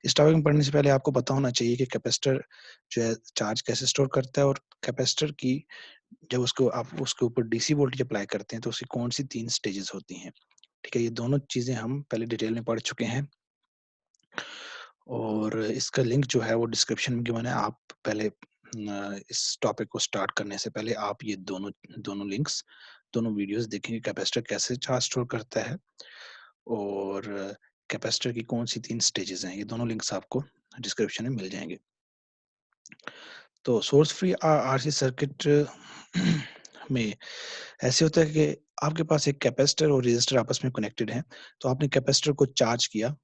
इस टॉपिक में पढ़ने से पहले आपको पता होना चाहिए कि कैपेसिटर जो है चार्ज कैसे स्टोर करता है और कैपेसिटर की जब उसको आप उसके ऊपर डीसी वोल्टेज अप्लाई करते हैं तो उसकी कौन सी 3 स्टेजेस होती हैं। ठीक है, ये दोनों चीज़ें हम पहले डिटेल में पढ़ चुके हैं और इसका लिंक जो है वो डिस्क्रिप्शन में गिवन है। आप पहले इस टॉपिक को स्टार्ट करने से पहले आप ये दोनों दोनों लिंक्स, दोनों वीडियोज़ देखेंगे कैपेसिटर कैसे चार्ज स्टोर करता है और कैपेसिटर की कौन-सी 3 स्टेजेस हैं। ये दोनों लिंक्स आपको डिस्क्रिप्शन में मिल जाएँगे। तो सोर्स फ्री आरसी सर्किट में ऐसे होता है कि आपके पास एक कैपेसिटर और रेजिस्टर आपस में कनेक्टेड हैं। तो आपने कैपेसिटर को चार्ज किया।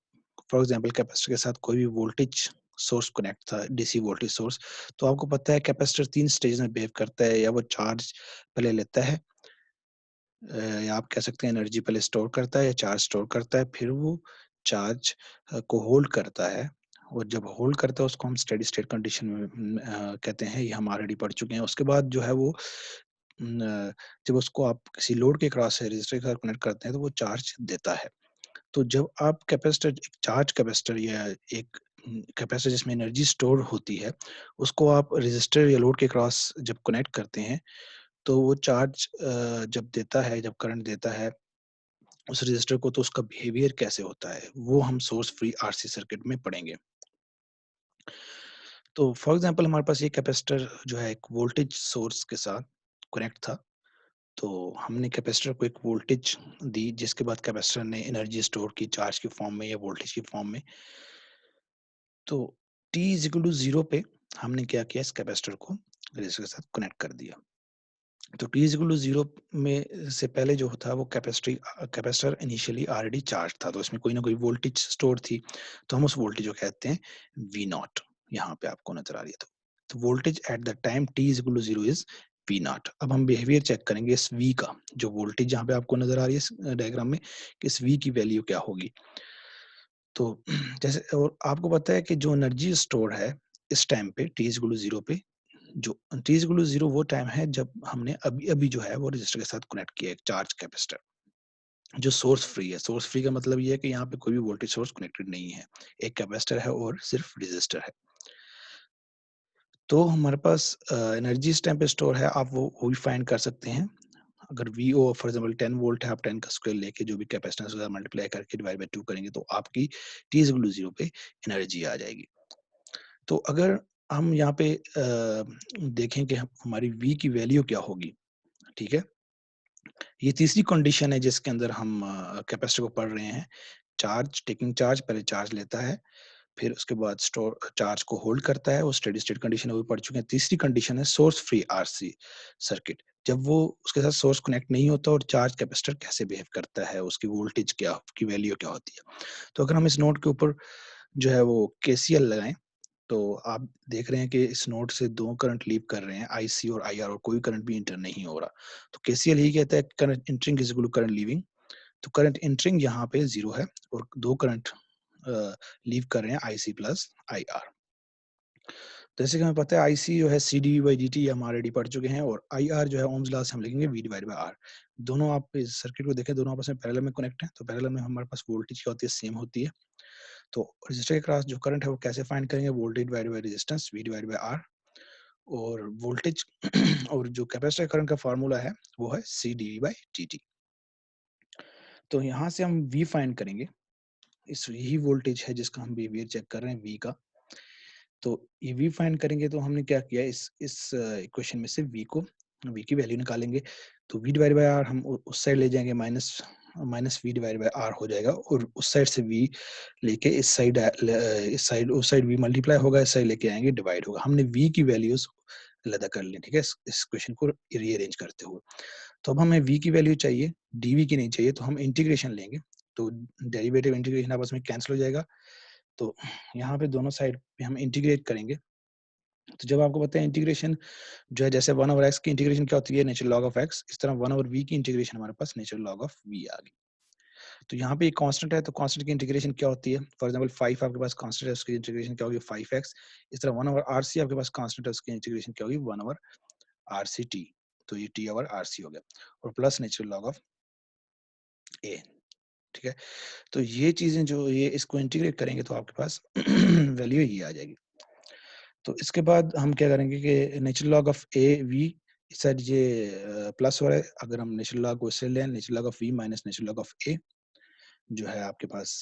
फॉर एग्जांपल कैपेसिटर के साथ कोई भी वोल्टेज सोर्स कनेक्ट था, डीसी वोल्टेज सोर्स। तो आपको पता है कैपेसिटर 3 स्टेज में बिहेव करता है, या वो चार्ज पहले लेता है, या आप कह सकते हैं एनर्जी पहले स्टोर करता है या चार्ज स्टोर करता है, फिर वो चार्ज को होल्ड करता है। और जब होल्ड करता है उसको हम स्टेडी स्टेट कंडीशन में कहते हैं। ये हम ऑलरेडी पढ़ चुके हैं। उसके बाद जो है वो जब उसको आप किसी लोड के क्रॉस से रजिस्टर के साथ कनेक्ट करते हैं तो वो चार्ज देता है। तो जब आप कैपेसिटर, एक चार्ज कैपेसिटर या एक कैपेसिटर जिसमें एनर्जी स्टोर होती है, उसको आप रजिस्टर या लोड के क्रॉस जब कनेक्ट करते हैं तो वो चार्ज जब देता है, जब करंट देता है उस रजिस्टर को, तो उसका बिहेवियर कैसे होता है वो हम सोर्स फ्री आरसी सर्किट में पढ़ेंगे। तो फॉर एग्जांपल हमारे पास ये कैपेसिटर जो है एक वोल्टेज सोर्स के साथ कनेक्ट था। तो हमने कैपेसिटर को एक वोल्टेज दी, जिसके बाद कैपेसिटर ने एनर्जी स्टोर की चार्ज की फॉर्म में या वोल्टेज की फॉर्म में। तो t इज इक्वल टू 0 पे हमने क्या किया, इस कैपेसिटर को रजिस्टर के साथ कनेक्ट कर दिया। तो t इज इक्वल टू 0 में से पहले जो था वो कैपेसिटर इनिशियली ऑलरेडी चार्ज था, तो इसमें कोई ना कोई वोल्टेज स्टोर थी। तो हम उस वोल्टेज को कहते हैं वी नॉट। यहाँ पे आपको नजर आ रही है। तो voltage at the time t is equal to 0 is V naught. अब हम बिहेवियर चेक करेंगे इस v का, जो वोल्टेज जहाँ पे आपको नजर आ रही है इस डायग्राम में, कि इस v की वैल्यू क्या होगी। तो जैसे, और आपको पता है कि जो एनर्जी स्टोर है इस टाइम पे t इज इक्वल टू 0 पे, जो t इज इक्वल टू 0 वो टाइम है जब हमने अभी-अभी जो है वो रजिस्टर के साथ कनेक्ट किया एक चार्ज कैपेसिटर, जो सोर्स फ्री है। सोर्स फ्री का मतलब ये है कि यहाँ पे कोई भी वोल्टेज सोर्स कनेक्टेड नहीं है। एक कैपेसिटर है और सिर्फ रजिस्टर है। तो हमारे पास एनर्जी इस टाइम पे स्टोर है, आप वो भी फाइंड कर सकते हैं। अगर वीओ फॉर एग्जांपल 10 वोल्ट है, आप 10 का स्क्वायर लेके जो भी कैपेसिटेंस होगा मल्टीप्लाई करके डिवाइड बाय 2 करेंगे तो आपकी t इज इक्वल टू 0 पे एनर्जी आ जाएगी। तो अगर हम यहाँ पे देखें कि हमारी v की वैल्यू क्या होगी, ठीक है? ये तीसरी कंडीशन है जिसके अंदर हम कैपेसिटर को पढ़ रहे हैं। चार्ज, टेकिंग चार्ज, पहले चार्ज लेता है, फिर उसके बाद स्टोर चार्ज को होल्ड करता है। वो स्टेडी स्टेट कंडीशन है, वो भी पढ़ चुके हैं। तीसरी कंडीशन है सोर्स फ्री आरसी सर्किट। जब वो उसके साथ सोर्स कनेक्ट नहीं होता और चार्ज कैपेसिटर कैसे बिहेव करता है, उसकी वोल्टेज क्या की वैल्यू क्या होती है। तो अगर हम इस नोड के ऊपर जो है वो केसीएल लगाएं, तो आप देख रहे हैं कि इस नोड से 2 करंट लीव कर रहे हैं, आईसी और आईआर, और कोई करंट भी इंटर नहीं हो रहा। तो केसीएल यही कहता है current entering is equal to current leaving. तो करंट एंटरिंग यहाँ पे 0 है और 2 करंट लीव कर रहे हैं, आईसी प्लस आईआर। जैसे कि हमें पता है आईसी जो है C D by D T हम ऑलरेडी पढ़ चुके हैं, और आईआर जो है ओम्स लॉ से हम लिखेंगे वी डिवाइड बाई आर। दोनों आप इस सर्किट को देखें, दोनों आपस में पैरेलल में कनेक्ट हैं। तो पैरेलल में हमारे पास वोल्टेज क्या होती है, सेम होती है। तो रजिस्टर के क्रॉस जो करंट है वो कैसे फाइंड करेंगे, voltage divide by resistance V divide by R. और वोल्टेज और जो कैपेसिटर करंट का फार्मूला है वो है C D by T T. तो यहाँ से हम वी फाइंड करेंगे। इस यही वोल्टेज है जिसका हम बिहेवियर चेक कर रहे हैं वी का। तो ये वी फाइंड करेंगे तो हमने क्या किया, इस इक्वेशन में से वी की वैल्यू निकालेंगे। तो वी डिवाइड बाय आर हम उस साइड ले जाएंगे, minus minus V divide by R हो जाएगा, और उस साइड से वी लेके उस साइड वी मल्टीप्लाई होगा, इस साइड लेके आएंगे डिवाइड होगा। हमने वी की वैल्यूज अलग कर ली, ठीक है, इस क्वेश्चन को रीअरेंज करते हुए। तो अब हमें v की वैल्यू चाहिए, dv की नहीं चाहिए, तो हम इंटीग्रेशन लेंगे। तो डेरिवेटिव इंटीग्रेशन आपस में कैंसिल हो जाएगा। तो यहाँ पे दोनों साइड पे हम इंटीग्रेट करेंगे। तो जब आपको पता है इंटीग्रेशन जो है, जैसे 1/x की इंटीग्रेशन क्या होती है, नेचुरल लॉग ऑफ x, इस तरह 1/v की इंटीग्रेशन हमारे पास नेचुरल लॉग ऑफ v आ गई। तो यहाँ पे एक कांस्टेंट है, तो कांस्टेंट की इंटीग्रेशन क्या होती है, फॉर एग्जांपल 5 आपके पास कांस्टेंट है, उसकी इंटीग्रेशन क्या होगी 5x। इस तरह 1/rc आपके पास कांस्टेंट है, उसकी इंटीग्रेशन क्या होगी 1/rct। तो ये t/rc हो गया, और plus natural log of a। ठीक है? तो ये चीज़ें जो ये इसको इंटीग्रेट करेंगे तो आपके पास वैल्यू ये आ जाएगी। तो इसके बाद हम क्या करेंगे कि natural log of A V इस साइड ये प्लस हो रहा है, अगर हम नेचुरल लॉग को इससे लें, natural log of V minus natural log of A जो है आपके पास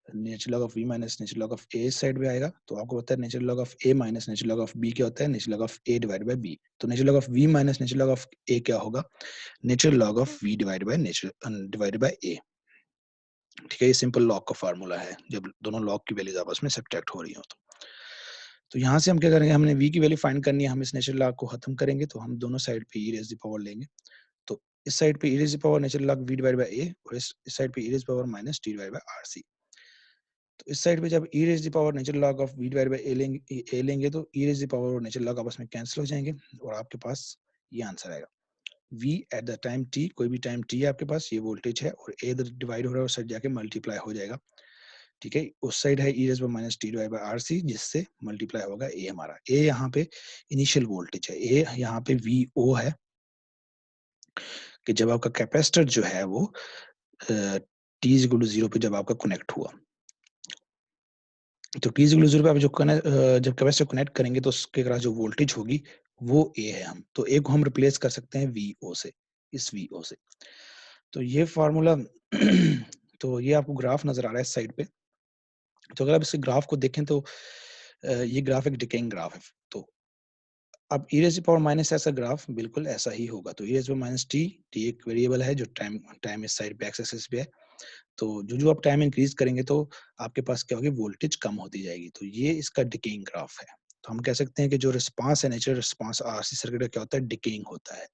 natural log of V minus natural log of A इस साइड में आएगा। तो आपको पता है natural log of A minus natural log of B क्या होता है? Natural log of A divided by B. तो natural log of V minus natural log of A क्या होगा? Natural log of V divided by ए। ठीक है, ये simple log का फार्मूला है, जब दोनों लॉग की वैल्यूज आपस में सब्ट्रैक्ट हो रही हो तो। तो यहाँ से हम क्या करेंगे, हमने v की वैल्यू फाइंड करनी है, हम इस नेचुरल लॉग को खत्म करेंगे तो हम दोनों साइड पे e रेज़ द पावर लेंगे। तो इस साइड पे e raise the power natural log v divide by a और इस साइड पे e raise the power minus t divide by rc। तो इस साइड पे जब e raise the power natural log of v divide by a लेंगे तो e raise the power और नेचुरल लॉग आपस में कैंसिल हो जाएंगे और आपके पास ये आंसर आएगा। v eight the time t, कोई भी टाइम t है आपके पास, ये वोल्टेज है और a इधर डिवाइड हो रहा है, उस साइड जाके मल्टीप्लाई हो जाएगा। ठीक है, उस साइड है e raise by minus t divide by rc, जिससे मल्टीप्लाई होगा a हमारा। a यहाँ पे इनिशियल वोल्टेज है, a यहाँ पे vo है कि जब आपका कैपेसिटर जो है वो t इज इक्वल टू 0 पे जब आपका कनेक्ट हुआ। तो t इज इक्वल टू 0 पे आप जब कैपेसिटर कनेक्ट करेंगे तो उसके अक्रॉस जो वोल्टेज होगी वो a है। हम तो a को हम रिप्लेस कर सकते हैं vo से, इस vo से। तो ये फार्मूला तो ये आपको ग्राफ नजर आ रहा है इस साइड पे। तो अगर आप इस ग्राफ को देखें तो ये ग्राफ एक डिकेइंग ग्राफ है। तो अब e रेज़ पावर माइनस ऐसा ग्राफ बिल्कुल ऐसा ही होगा। तो e rays power minus T, T एक वेरिएबल है जो टाइम टाइम इस साइड पे एक्स एक्सिस पे है। तो जो आप टाइम इंक्रीज करेंगे तो आपके पास क्या होगी, वोल्टेज कम होती जाएगी। तो ये इसका डिकेइंग ग्राफ है। तो हम कह सकते हैं कि जो रिस्पांस है, नेचुरल रिस्पांस आरसी सर्किट का क्या होता है, डिकेइंग होता है।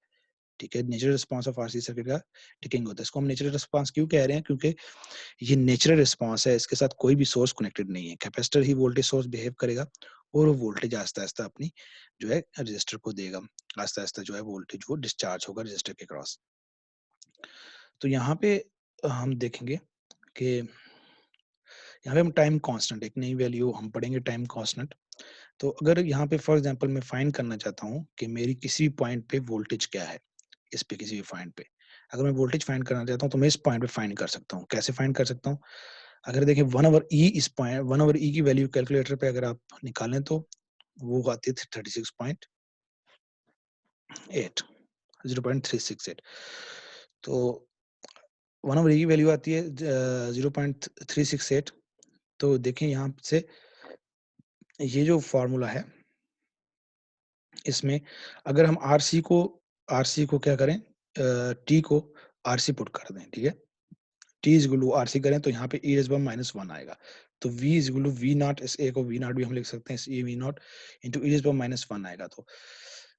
ठीक है, natural response of RC circuit का डिकेइंग होता है। इसको हम नेचुरल रिस्पांस क्यों कह रहे हैं? क्योंकि ये नेचुरल रिस्पांस है, इसके साथ कोई भी सोर्स कनेक्टेड नहीं है। कैपेसिटर ही वोल्टेज सोर्स बिहेव करेगा और वो वोल्टेज आहिस्ता-आहिस्ता अपनी जो है रजिस्टर को देगा। आहिस्ता-आहिस्ता जो है वोल्टेज वो डिस्चार्ज होगा रजिस्टर के क्रॉस। तो यहाँ पे हम देखेंगे कि यहाँ पे हम टाइम कांस्टेंट, एक नई वैल्यू हम पढ़ेंगे टाइम कांस्टेंट। तो अगर यहाँ पे फॉर एग्जांपल मैं फाइंड करना चाहता हूँ कि मेरी किसी भी पॉइंट पे वोल्टेज क्या है, इस पे किसी भी पॉइंट पे अगर मैं वोल्टेज फाइंड करना चाहता हूँ तो मैं इस पॉइंट पे फाइंड कर सकता हूँ। कैसे फाइंड कर सकता हूँ? अगर देखें 1 ओवर ई, इस पॉइंट 1 ओवर ई की वैल्यू कैलकुलेटर पे अगर आप निकालें तो वो आती है 36.8, 0.368। तो 1 ओवर ई की वैल्यू आती है 0.368। तो देखें यहाँ से ये जो फॉर्मूला है इसमें अगर हम आरसी को क्या करें, टी को आरसी पुट कर दें। ठीक है, T is equal to RC करें तो यहाँ पे ई रेज़ माइनस वन आएगा। तो V is equal to V naught, इस ए को वी नॉट भी हम लिख सकते हैं, इस A V naught into E rays minus one आएगा। तो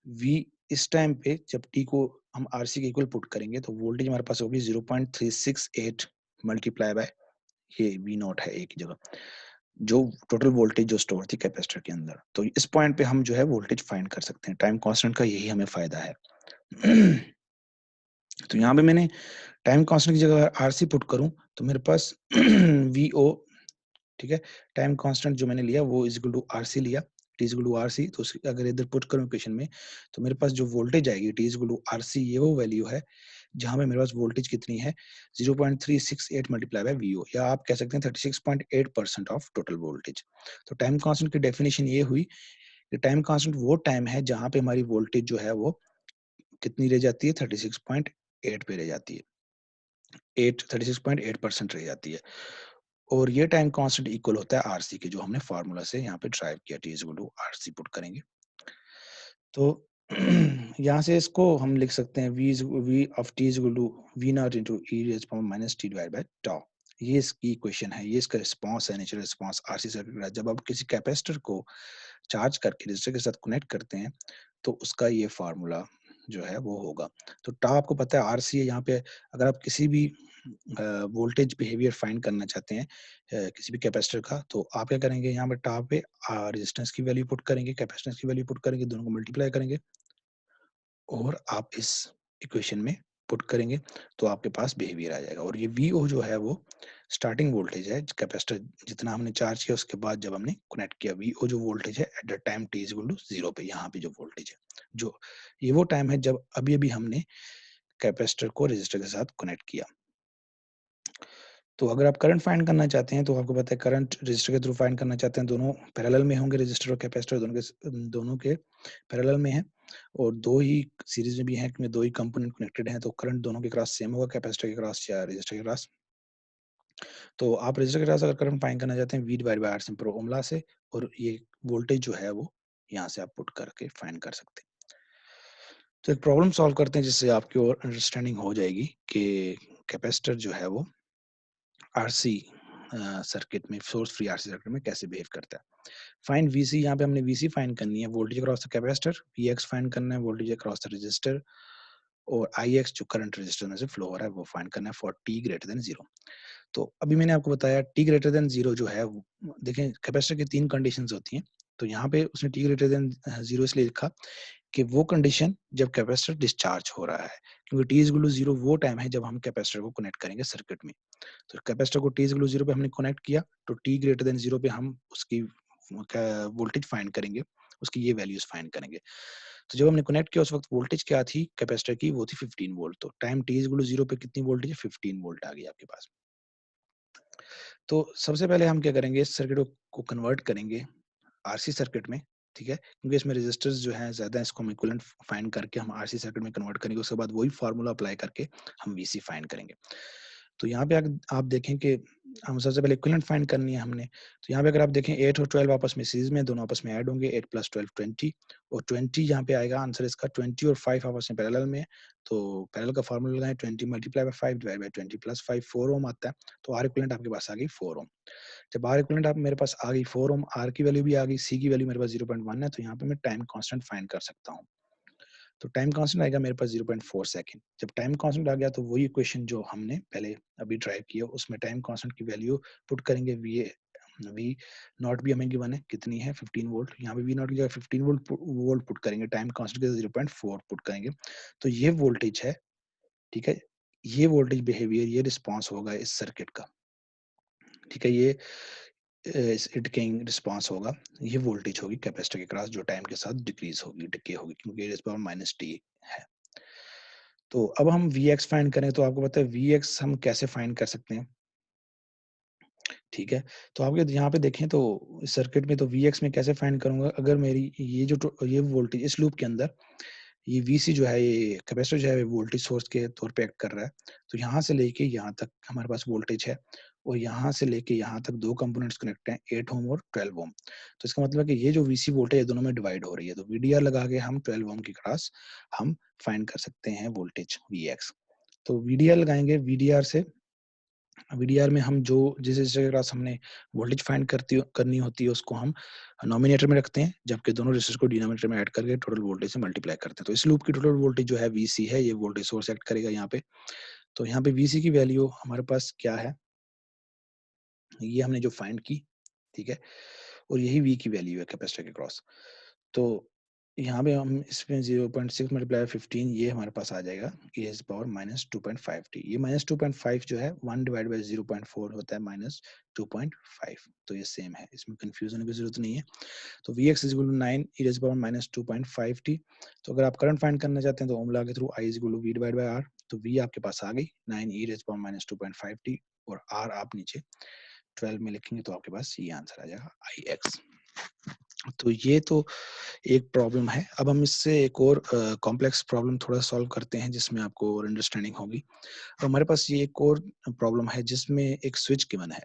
वी इस टाइम पे जब टी को हम आरसी के इक्वल पुट करेंगे तो वोल्टेज हमारे पास होगी 0.368 मल्टीप्लाई बाय ये वी नॉट है ए की जगह, जो टोटल वोल्टेज जो स्टोर थी कैपेसिटर के अंदर। तो इस पॉइंट पे हम जो है वोल्टेज फाइंड कर सकते हैं। टाइम कांस्टेंट का यही हमें फायदा है। तो यहाँ पे मैंने टाइम कांस्टेंट की जगह आरसी पुट करूं तो मेरे पास वीओ, ठीक है, टाइम कांस्टेंट जो मैंने लिया वो इज इक्वल टू आरसी लिया, T is equal to RC. तो अगर इधर पुट करूं इक्वेशन में तो मेरे पास जो वोल्टेज आएगी T is equal to RC, ये वो वैल्यू है जहां पे मेरे पास वोल्टेज कितनी है, 0.368 मल्टीप्लाई बाय वीओ, या आप कह सकते हैं 36.8% ऑफ टोटल वोल्टेज। तो टाइम कांस्टेंट की डेफिनेशन ये हुई कि टाइम कांस्टेंट वो टाइम है जहां पे हमारी वोल्टेज जो है वो कितनी रह जाती है, 36.8 पे रह जाती है, 36.8% रह जाती है। और ये टाइम कांस्टेंट इक्वल होता है आरसी के, जो हमने फार्मूला से यहाँ पे ड्राइव किया, T is equal to RC put करेंगे तो यहाँ से इसको हम लिख सकते हैं V of T is equal to V naught into E raise power minus T divide by tau. ये इसकी इक्वेशन है, ये इसका रिस्पांस है, नेचुरल रिस्पांस आरसी सर्किट का। जब आप किसी कैपेसिटर को चार्ज करके रेजिस्टर के साथ कनेक्ट करते हैं तो उसका ये फार्मूला जो है वो होगा। तो टाउ आपको पता है आरसी है। यहाँ पे अगर आप किसी भी वोल्टेज बिहेवियर फाइंड करना चाहते हैं किसी भी कैपेसिटर का, तो आप क्या करेंगे, यहाँ पे टाउ पे रेजिस्टेंस की वैल्यू पुट करेंगे, कैपेसिटेंस की वैल्यू पुट करेंगे, दोनों को मल्टीप्लाई करेंगे और आप इस इक्वेशन में पुट करेंगे तो आपके पास बिहेवियर आ जाएगा। और ये वीओ जो है वो स्टार्टिंग वोल्टेज है कैपेसिटर जितना हमने चार्ज किया उसके बाद जब हमने कनेक्ट किया। वीओ जो वोल्टेज है at the time T is equal to 0 पे, यहाँ पे जो वोल्टेज है, जो ये वो टाइम है जब अभी अभी हमने कैपेसिटर को रजिस्टर के साथ कनेक्ट किया। तो अगर आप करंट फाइंड करना चाहते हैं, तो आपको पता है करंट रजिस्टर के थ्रू फाइंड करना चाहते हैं, दोनों पैरेलल में होंगे, रजिस्टर और कैपेसिटर दोनों के पैरेलल में हैं और 2 ही सीरीज़ में भी हैं, में 2 ही कंपोनेंट कनेक्टेड हैं, तो करंट दोनों के क्रॉस सेम होगा, कैपेसिटर के क्रॉस या रजिस्टर के क्रॉस। तो आप रजिस्टर के क्रॉस अगर करंट फाइंड करना चाहते हैं, V divide bye R simple formula से, और ये वोल्टेज जो है वो यहाँ से आप पुट करके फाइंड कर सकते हैं। तो एक प्रॉब्लम सॉल्व करते हैं जिससे आपकी और अंडरस्टैंडिंग हो जाएगी कि कैपेसिटर जो है वो आरसी सर्किट में, सोर्स फ्री आरसी सर्किट में कैसे बिहेव करता है। फाइंड वीसी, यहाँ पे हमने वीसी फाइंड करनी है, voltage across the capacitor. VX find करना है, वोल्टेज अक्रॉस द रजिस्टर। और आई एक्स जो करंट रजिस्टर में से फ्लो हो रहा है वो फाइंड करना है फॉर टी ग्रेटर देन 0। तो अभी मैंने आपको बताया टी ग्रेटर देन 0 जो है देखें कैपेसिटर की 3 कंडीशंस होती हैं। तो यहाँ पे उसने टी ग्रेटर देन 0 इसलिए लिखा कि वो कंडीशन जब कैपेसिटर डिस्चार्ज हो रहा है, क्योंकि टी इज इक्वल टू 0 वो टाइम है जब हम कैपेसिटर को कनेक्ट करेंगे सर्किट में। तो कैपेसिटर को टी इज इक्वल टू 0 पे हमने कनेक्ट किया, तो टी ग्रेटर देन 0 पे हम उसकी वोल्टेज फाइंड करेंगे, उसकी ये वैल्यूज फाइंड करेंगे। तो जब हमने कनेक्ट किया उस वक्त वोल्टेज क्या थी कैपेसिटर की, वो थी 15 वोल्ट। तो time T is equal to 0 पे कितनी वोल्टेज है, 15 वोल्ट आ गई आपके पास। तो सबसे पहले हम क्या करेंगे, इस सर्किट को कन्वर्ट करेंगे आरसी सर्किट में, ठीक है, क्योंकि इसमें रेजिस्टर्स जो हैं ज्यादा, इसको हम इक्विवेलेंट फाइंड करके हम आरसी सर्किट में कन्वर्ट करेंगे, उसके बाद वही फार्मूला अप्लाई करके हम वीसी फाइंड करेंगे। तो यहाँ पे आप देखें कि हम सबसे पहले इक्विवेलेंट फाइंड करनी है हमने। तो यहाँ पे अगर आप देखें 8 और 12 आपस में सीरीज में, दोनों आपस में ऐड होंगे, 8 प्लस 12 20, और 20 यहाँ पे आएगा आंसर इसका। 20 और 5 आपस में पैरेलल में है, तो पैरेलल का फार्मूला लगाएं, 20 multiply by 5 divide by 20 plus 5, 4 ओम आता है। तो आर इक्विवेलेंट आपके पास आ गई 4 ओम। जब आर इक्विवेलेंट आप मेरे पास आ गई 4 ओम, आर की वैल्यू भी आ गई, सी की वैल्यू मेरे पास 0.1 है, तो यहाँ पे मैं टाइम कांस्टेंट फाइंड कर सकता हूँ। तो टाइम कांस्टेंट आएगा मेरे पास 0.4 सेकंड। जब टाइम कांस्टेंट आ गया तो वही इक्वेशन जो हमने पहले अभी ड्राइव किया, उसमें टाइम कांस्टेंट की वैल्यू पुट करेंगे। वी नॉट भी हमें गिवन है, कितनी है 15 वोल्ट, यहाँ पे वी नॉट की जगह 15 वोल्ट पुट करेंगे, टाइम कांस्टेंट के 0.4 पुट करेंगे। तो ये वोल्टेज है, ठीक है, ये वोल्टेज बिहेवियर, ये रिस्पॉन्स होगा इस सर्किट का, ठीक है, ये डिकेइंग रिस्पॉन्स होगा, ये वोल्टेज होगी कैपेसिटर के क्रॉस जो टाइम के साथ डिक्रीज होगी, डिके होगी, क्योंकि इस पावर माइनस टी है। तो अब हम वी एक्स फाइंड करें, तो आपको पता है वी एक्स हम कैसे फाइंड कर सकते हैं, ठीक है। तो आप यहाँ पे देखें तो सर्किट में, तो वी एक्स में कैसे फाइंड करूंगा, अगर मेरी ये वोल्टेज इस लूप के अंदर, ये वीसी जो है, ये कैपेसिटर जो है वोल्टेज सोर्स के तौर पे एक्ट कर रहा है, तो यहाँ से लेके यहाँ तक हमारे पास वोल्टेज है, और यहाँ से लेके यहाँ तक 2 कंपोनेंट्स कनेक्ट हैं, 8 ओम और 12 ओम। तो इसका मतलब है कि ये जो वीसी वोल्टेज है दोनों में डिवाइड हो रही है, तो वीडीआर लगा के हम 12 ओम के क्रॉस हम फाइंड कर सकते हैं वोल्टेज वी एक्स। तो वीडीआर लगाएंगे, वीडीआर से, वीडीआर में हम जो जिस रजिस्टर के पास हमने वोल्टेज फाइंड करनी होती है उसको हम नॉमिनेटर में रखते हैं, जबकि दोनों रजिस्टर को डिनोमिनेटर में ऐड करके टोटल वोल्टेज से मल्टीप्लाई करते हैं। तो इस लूप की टोटल वोल्टेज जो है वीसी है, ये वोल्टेज सोर्स एक्ट करेगा यहाँ पे। तो यहाँ पे वीसी की वैल्यू हमारे पास क्या है, ये हमने जो फाइंड की, ठीक है, और यही वी की वैल्यू है कैपेसिटर के क्रॉस। तो यहाँ पे हम इसमें 0.6 मल्टीप्लाई 15, ये हमारे पास आ जाएगा ए इज पावर माइनस 2.5 टी। ये माइनस 2.5 जो है 1 डिवाइड बाई 0.4 होता है माइनस 2.5। तो ये सेम है, इसमें कंफ्यूजन की जरूरत नहीं है। तो V X is equal to 9 E raise power minus 2.5 T. तो अगर आप करंट फाइंड करना चाहते हैं तो ओम लॉ के through I is equal to V divide by R. तो वी आपके पास आ गई 9 E raise power minus 2.5 T, और आर आप नीचे 12 में लिखेंगे तो आपके पास ये आंसर आ जाएगा आई एक्स। तो ये तो एक प्रॉब्लम है। अब हम इससे एक और कॉम्प्लेक्स प्रॉब्लम थोड़ा सॉल्व करते हैं जिसमें आपको और अंडरस्टैंडिंग होगी। अब हमारे पास ये एक और प्रॉब्लम है जिसमें एक स्विच गिवन है,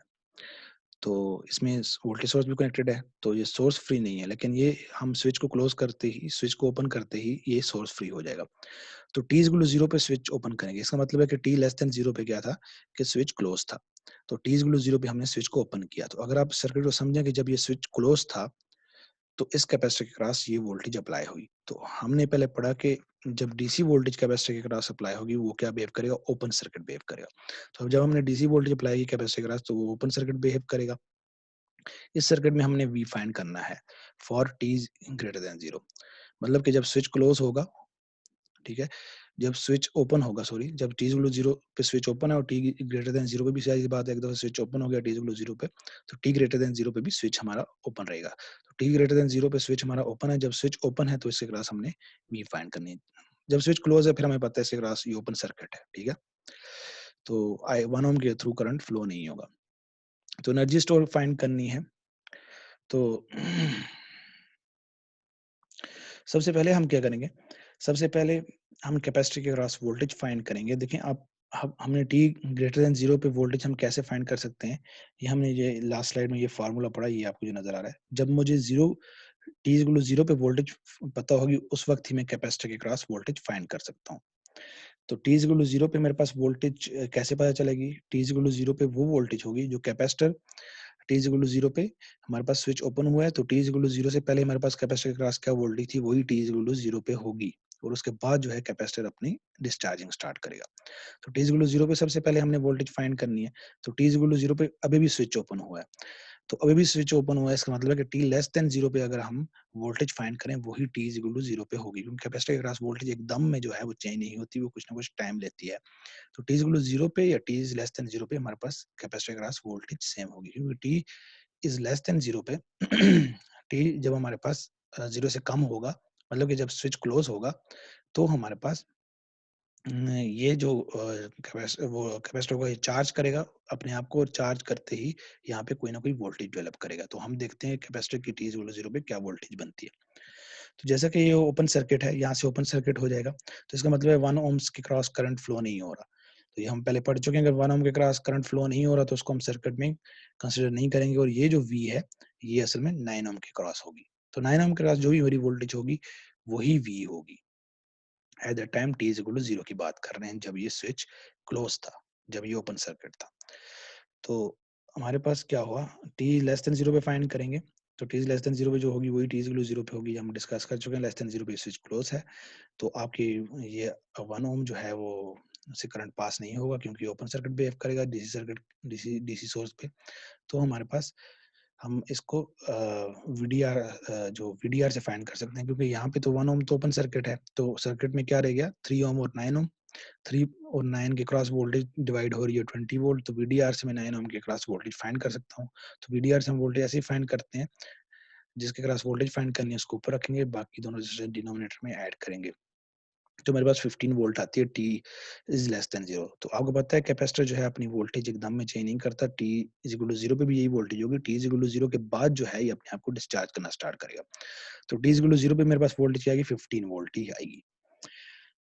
तो इसमें वोल्टेज सोर्स भी कनेक्टेड है, तो ये सोर्स फ्री नहीं है, लेकिन ये हम स्विच को क्लोज करते ही, स्विच को ओपन करते ही ये सोर्स फ्री हो जाएगा। तो टी इज 0 पे स्विच ओपन करेंगे, इसका मतलब है कि टी लेस देन 0 पे क्या था कि स्विच क्लोज था। तो टी इज 0 पे हमने स्विच को ओपन किया। तो अगर आप सर्किट को समझें कि जब ये स्विच क्लोज था तो इस कैपेसिटर के क्रॉस ये वोल्टेज अप्लाई हुई। तो हमने पहले पढ़ा कि जब डीसी वोल्टेज कैपेसिटर के क्रॉस अप्लाई होगी वो क्या बिहेव करेगा, ओपन सर्किट बिहेव करेगा। तो अब जब हमने डीसी वोल्टेज अप्लाई की कैपेसिटर के क्रॉस तो वो ओपन सर्किट बिहेव करेगा। इस सर्किट में हमने वी फाइंड करना है फॉर टी ग्रेटर देन 0, मतलब कि जब स्विच क्लोज होगा, ठीक है, जब स्विच ओपन होगा, सॉरी, जब टी इक्वल 0 पे स्विच ओपन है और टी ग्रेटर देन 0 पे भी शायद बात है, एक दफा स्विच ओपन हो गया टी इक्वल 0 पे, तो टी ग्रेटर देन 0 पे भी स्विच हमारा ओपन रहेगा। तो टी ग्रेटर देन 0 पे स्विच हमारा ओपन है, जब स्विच ओपन है तो इसके क्रॉस हमने वी फाइंड करनी है। जब स्विच क्लोज है फिर हमें पता है इसके क्रॉस ये ओपन सर्किट है, ठीक है। तो 1 ओम के थ्रू करंट फ्लो नहीं होगा। तो एनर्जी स्टोर फाइंड करनी है, तो सबसे पहले हम क्या करेंगे, सबसे पहले हम कैपेसिटर के अक्रॉस वोल्टेज फाइंड करेंगे। देखिए आप हमने टी ग्रेटर देन 0 पे वोल्टेज हम कैसे फाइंड कर सकते हैं, ये हमने ये लास्ट स्लाइड में ये फार्मूला पढ़ा, ये आपको जो नज़र आ रहा है। जब मुझे 0 टी इज़ इक्वल टू 0 पे वोल्टेज पता होगी, उस वक़्त ही मैं कैपेसिटर के अक्रॉस वोल्टेज फाइंड कर सकता हूँ। तो टी इज़ इक्वल टू 0 पे मेरे पास वोल्टेज कैसे पता चलेगी? टी इज़ इक्वल टू 0 पे वो वोल्टेज होगी जो capacitor T is equal to 0 पे हमारे पास स्विच ओपन हुआ है, तो टी इज़ इक्वल टू 0 से पहले हमारे पास कैपेसिटर के अक्रॉस क्या वोल्टेज थी, वही टी इज़ इक्वल टू 0 पे होगी और उसके बाद जो है कैपेसिटर अपनी डिस्चार्जिंग स्टार्ट करेगा। तो टी इज़ इक्वल टू 0 पे सबसे पहले हमने वोल्टेज फाइंड करनी है। तो टी इज़ इक्वल टू 0 पे अभी भी स्विच ओपन हुआ है। तो अभी भी स्विच ओपन हुआ है, इसका मतलब है कि टी लेस देन 0 पे अगर हम वोल्टेज फाइंड करें, वही टी इज़ इक्वल टू 0 पे होगी, क्योंकि कैपेसिटर के अक्रॉस वोल्टेज एकदम में जो है वो चेंज नहीं होती, वो कुछ ना कुछ टाइम लेती है। तो टी इज़ इक्वल टू 0 पे या टी इज़ लेस देन 0 पे हमारे पास कैपेसिटर के अक्रॉस वोल्टेज सेम होगी, क्योंकि टी इज़ लेस देन 0 पे टी जब हमारे पास 0 से कम होगा, मतलब कि जब स्विच क्लोज़ होगा, तो हमारे पास ये जो कैपेसिटर को ये चार्ज करेगा अपने आप को, और चार्ज करते ही यहाँ पे कोई ना कोई वोल्टेज डेवलप करेगा। तो हम देखते हैं कैपेसिटर की टी इज़ इक्वल टू 0 पे क्या वोल्टेज बनती है। तो जैसा कि ये ओपन सर्किट है, यहाँ से ओपन सर्किट हो जाएगा, तो इसका मतलब है 1 ओम्स के क्रॉस करंट फ्लो नहीं हो रहा। तो ये हम पहले पढ़ चुके हैं, अगर 1 ओम के क्रॉस करंट फ्लो नहीं हो रहा, तो उसको हम सर्किट में कंसीडर नहीं करेंगे, और ये जो V है, ये असल में 9 ओम के क्रॉस होगी। तो 9 ओम के क्रॉस जो भी मेरी वोल्टेज होगी, वही V होगी। At that time t is equal to 0 की बात कर रहे हैं, जब ये स्विच क्लोज़ था, जब ये ओपन सर्किट था। तो हमारे पास क्या हुआ, t लेस देन 0 पे फाइंड करेंगे, तो t लेस देन 0 पे जो होगी वही t इज़ इक्वल टू 0 पे होगी, हम डिस्कस कर चुके हैं। लेस देन 0 पे स्विच क्लोज़ है, तो आपकी ये 1 ओम जो है वो से करंट पास नहीं होगा, क्योंकि ओपन सर्किट बिहेव करेगा डीसी सोर्स पे। तो हमारे पास हम इसको वीडीआर जो वीडीआर से फाइंड कर सकते हैं, क्योंकि यहाँ पे तो 1 ओम तो ओपन सर्किट है, तो सर्किट में क्या रह गया, 3 ओम और 9 ओम। 3 और 9 के क्रॉस वोल्टेज डिवाइड हो रही है 20 वोल्ट, तो वीडीआर से मैं 9 ओम के क्रॉस वोल्टेज फाइंड कर सकता हूँ। तो वीडीआर से हम वोल्टेज ऐसे ही फाइंड करते हैं, जिसके क्रॉस वोल्टेज फाइंड करनी है उसको ऊपर रखेंगे, बाकी दोनों रेजिस्टेंस डिनोमिनेटर में ऐड करेंगे। तो मेरे पास 15 वोल्ट आती है, टी इज़ लेस देन 0। तो आपको पता है कैपेसिटर जो है अपनी वोल्टेज एकदम में चेंज नहीं करता, टी इज़ इक्वल टू 0 पे भी यही वोल्टेज होगी, टी इज़ इक्वल टू 0 के बाद जो है ये अपने आप को डिस्चार्ज करना स्टार्ट करेगा। तो टी इज़ इक्वल टू 0 पे मेरे पास वोल्टेज क्या आएगी, 15 वोल्ट ही आएगी।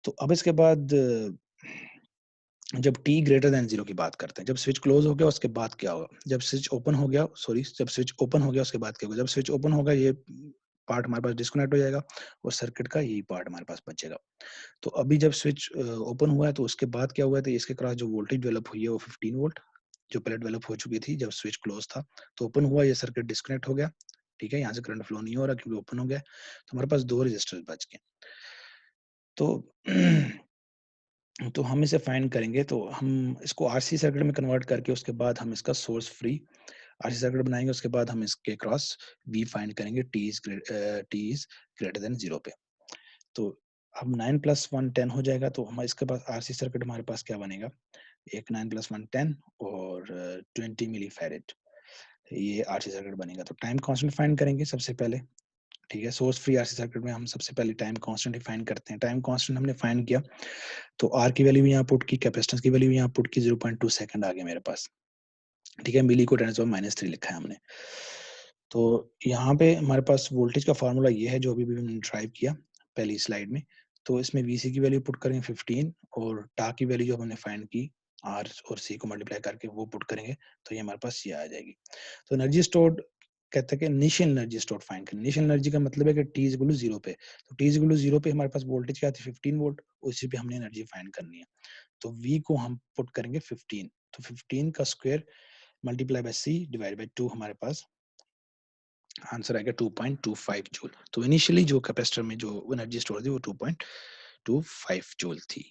तो अब इसके बाद जब t ग्रेटर देन 0 की बात करते हैं, जब स्विच क्लोज़ हो गया उसके बाद क्या होगा? जब स्विच ओपन हो गया, सॉरी, जब स्विच ओपन हो गया उसके बाद क्या होगा? जब स्विच ओपन होगा, ये पार्ट हमारे पास डिस्कनेक्ट हो जाएगा और सर्किट का यही पार्ट हमारे पास बचेगा। तो अभी जब स्विच ओपन हुआ है, तो उसके बाद क्या हुआ है, तो इसके क्रॉस जो वोल्टेज डेवलप हुई है वो 15 वोल्ट, जो पहले डेवलप हो चुकी थी जब स्विच क्लोज़ था। तो ओपन हुआ, ये सर्किट डिस्कनेक्ट हो गया, ठीक है? यहाँ से करंट फ्लो नहीं हो रहा क्योंकि ओपन हो गया। तो हमारे पास 2 रेजिस्टर्स बच गए। तो तो हम इसे फाइंड करेंगे, तो हम इसको आरसी सर्किट में कन्वर्ट करके उसके बाद हम इसका सोर्स फ्री आरसी सर्किट बनाएँगे, उसके बाद हम इसके क्रॉस V फाइंड करेंगे, टी इज़ ग्रेटर देन 0 पे। तो अब 9 + 1 10 हो जाएगा, तो हम इसके पास आरसी सर्किट हमारे पास क्या बनेगा, एक 9 + 1 10 और 20 मिलीफैरेड, ये आरसी सर्किट बनेगा। तो टाइम कांस्टेंट फाइंड करेंगे सबसे पहले, ठीक है? सोर्स फ्री आरसी सर्किट में हम सबसे पहले टाइम कांस्टेंट ही फाइंड करते हैं। टाइम कांस्टेंट हमने फाइंड किया, तो आर की वैल्यू भी यहाँ पुट की, कैपेसिटेंस की वैल्यू भी यहाँ पुट की, 0.2 सेकंड आ गया मेरे पास, ठीक है? मिली को 10⁻³ लिखा है हमने। तो यहाँ पे हमारे पास वोल्टेज का फ़ॉर्मूला ये है, जो अभी-अभी हमने ड्राइव किया पहली स्लाइड में। तो इसमें वीसी की वैल्यू पुट करेंगे 15 और टा की वैल्यू जो हमने फाइंड की, आर और सी को मल्टीप्लाई करके वो पुट करेंगे, तो ये हमारे पास ये आ जाएगी। तो एनर्जी स्टोर्ड कहते हैं कि इनिशियल एनर्जी स्टोर्ड फाइंड करनी। इनिशियल एनर्जी का मतलब है कि टी इज़ इक्वल टू 0 पे। तो टी इज़ इक्वल टू 0 पे हमारे पास वोल्टेज क्या थी, 15 वोल्ट, उसी पे हमने एनर्जी फाइंड करनी है। तो वी को हम पुट करेंगे 15, तो 15 का square multiply by C divide by 2, हमारे पास आंसर आएगा 2.25 जूल। तो इनिशियली जो कैपेसिटर में जो एनर्जी स्टोर थी वो 2.25 जूल थी।